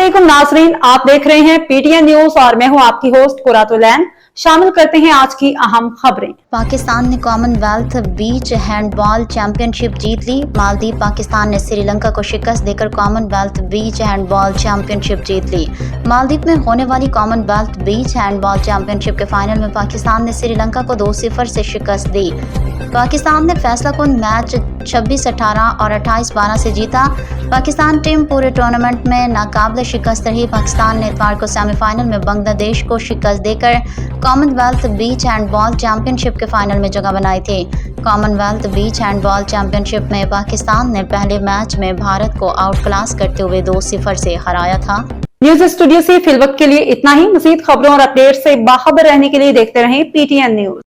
अस्सलामुअलैकुम नाजरीन, आप देख रहे हैं पीटीएन न्यूज और मैं हूं आपकी होस्ट कुरातुलैन। शामिल करते हैं आज की अहम खबरें। पाकिस्तान ने कॉमनवेल्थ बीच हैंडबॉल चैंपियनशिप जीत ली। मालदीव पाकिस्तान ने श्रीलंका को शिकस्त देकर कॉमनवेल्थ बीच हैंडबॉल चैंपियनशिप जीत ली। मालदीव में होने वाली कॉमनवेल्थ बीच हैंडबॉल चैंपियनशिप के फाइनल में पाकिस्तान ने श्रीलंका को 2-0 से शिकस्त दी। पाकिस्तान ने फैसला कुन मैच 26-18 और 28-12 से जीता। पाकिस्तान टीम पूरे टूर्नामेंट में नाकाबिले शिकस्त रही। पाकिस्तान ने इतवार को सेमीफाइनल में बांग्लादेश को शिकस्त देकर कॉमनवेल्थ बीच हैंडबॉल चैंपियनशिप के फाइनल में जगह बनाई थी। कॉमनवेल्थ बीच हैंडबॉल चैंपियनशिप में पाकिस्तान ने पहले मैच में भारत को आउट क्लास करते हुए 2-0 से हराया था। न्यूज स्टूडियो से फिलवक्त के लिए इतना ही। मजीद खबरों और अपडेट से बाखबर रहने के लिए देखते रहें पीटीएन न्यूज।